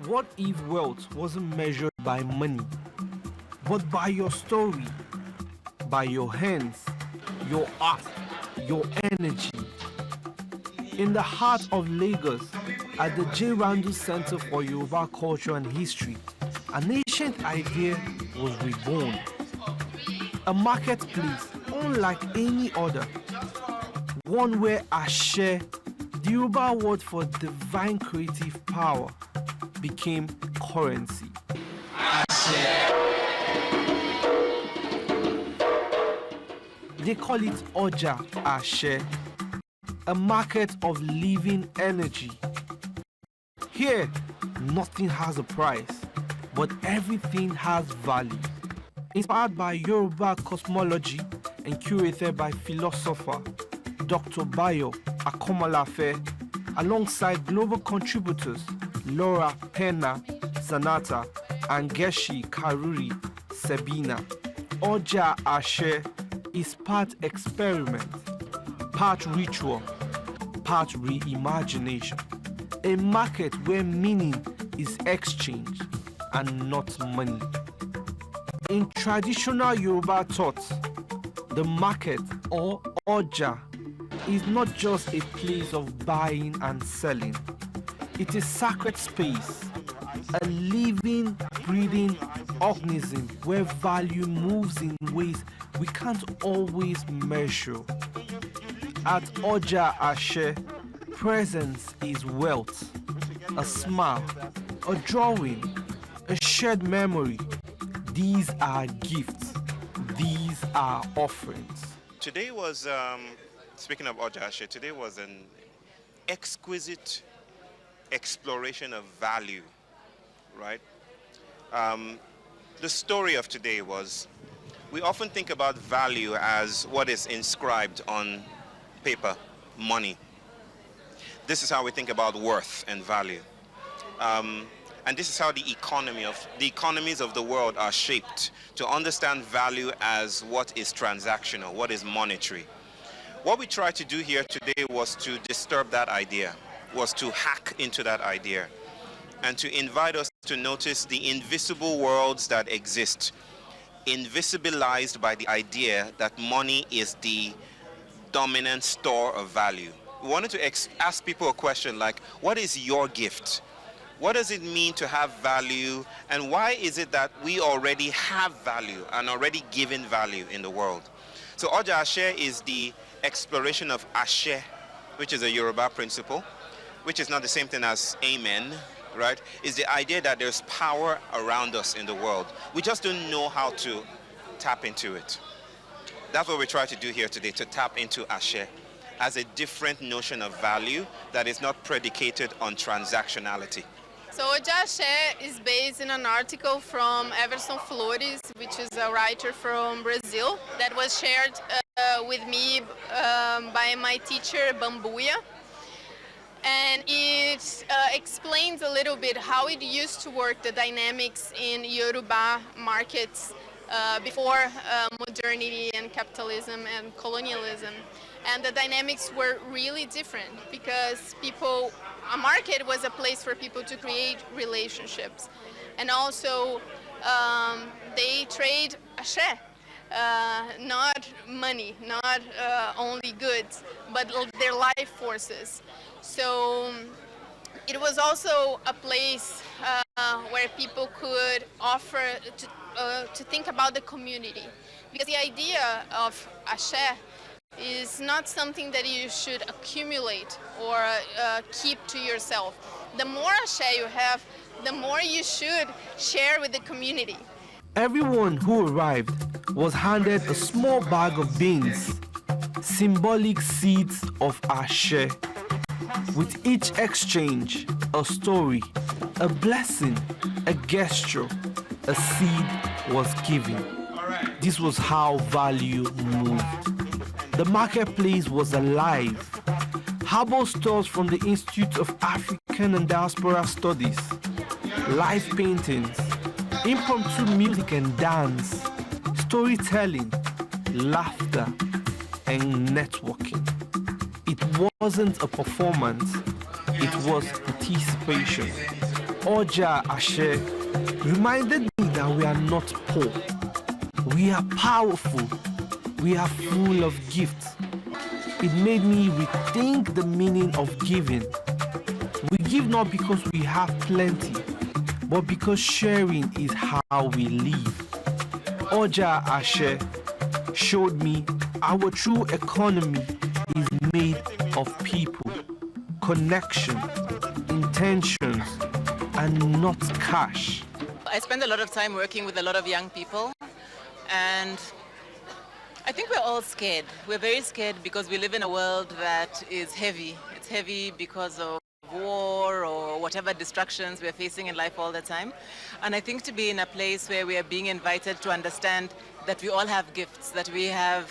What if wealth wasn't measured by money, but by your story, by your hands, your art, your energy? In the heart of Lagos, at the J. Randu Center for Yoruba Culture and History, an ancient idea was reborn. A marketplace unlike any other, one where Asé, the Yoruba word for divine creative power, became currency. They call it Ojà Asé, a market of living energy. Here, nothing has a price, but everything has value. Inspired by Yoruba cosmology and curated by philosopher Dr. Bayo Akomolafe, alongside global contributors Laura Pena Zanata and Geshi Karuri Sebina, Ojà Asé is part experiment, part ritual, part reimagination. A market where meaning is exchanged and not money. In traditional Yoruba thought, the market or Ojà is not just a place of buying and selling. It is sacred space, a living, breathing organism where value moves in ways we can't always measure. At Ojà Asé, presence is wealth, a smile, a drawing, a shared memory. These are gifts, these are offerings. Today was, speaking of Ojà Asé, today was an exquisite exploration of value, right? The story of today was, we often think about value as what is inscribed on paper, money. This is how we think about worth and value. And this is how the economies of the world are shaped, to understand value as what is transactional, what is monetary. What we tried to do here today was to disturb that idea, was to hack into that idea, and to invite us to notice the invisible worlds that exist, invisibilized by the idea that money is the dominant store of value. We wanted to ask people a question like, what is your gift? What does it mean to have value, and why is it that we already have value and already given value in the world? So Ojà Asé is the exploration of Asé, which is a Yoruba principle, which is not the same thing as amen, right? It's the idea that there's power around us in the world. We just don't know how to tap into it. That's what we try to do here today, to tap into Asé as a different notion of value that is not predicated on transactionality. So Ojà Asé is based in an article from Everson Flores, which is a writer from Brazil, that was shared with me by my teacher, Bambuya. And it explains a little bit how it used to work, the dynamics in Yoruba markets before modernity and capitalism and colonialism. And the dynamics were really different because a market was a place for people to create relationships. And also they trade Asé, not money, not only goods, but their life forces. So it was also a place where people could offer to think about the community. Because the idea of Asé is not something that you should accumulate or keep to yourself. The more Asé you have, the more you should share with the community. Everyone who arrived was handed a small bag of beans, symbolic seeds of Asé. With each exchange, a story, a blessing, a gesture, a seed was given. This was how value moved. The marketplace was alive. Herbal stores from the Institute of African and Diaspora Studies, live paintings, impromptu music and dance, storytelling, laughter, and networking. It wasn't a performance, it was participation. Ojà Asé reminded me that we are not poor. We are powerful. We are full of gifts. It made me rethink the meaning of giving. We give not because we have plenty, but because sharing is how we live. Ojà Asé showed me our true economy is made of people, connection, intentions, and not cash. I spend a lot of time working with a lot of young people, and I think we're all scared. We're very scared because we live in a world that is heavy. It's heavy because of war or whatever distractions we're facing in life all the time. And I think to be in a place where we are being invited to understand that we all have gifts, that we have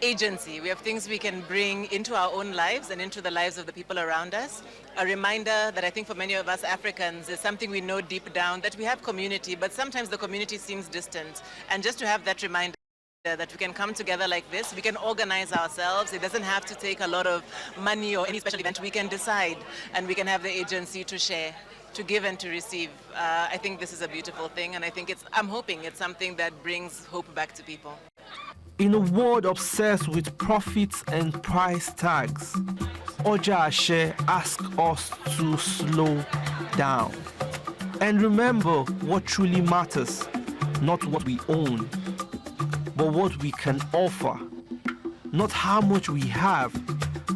agency, we have things we can bring into our own lives and into the lives of the people around us. A reminder that I think for many of us Africans is something we know deep down, that we have community, but sometimes the community seems distant. And just to have that reminder that we can come together like this, we can organize ourselves. It doesn't have to take a lot of money or any special event. We can decide and we can have the agency to share, to give and to receive. I think this is a beautiful thing, and I think I'm hoping it's something that brings hope back to people. In a world obsessed with profits and price tags, Ojà Asé asks us to slow down and remember what truly matters, not what we own, but what we can offer. Not how much we have,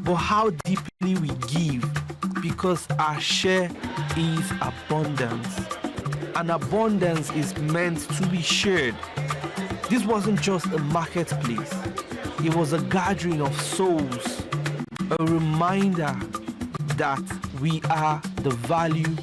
but how deeply we give, because our share is abundance, and abundance is meant to be shared. This wasn't just a marketplace, it was a gathering of souls, a reminder that we are the value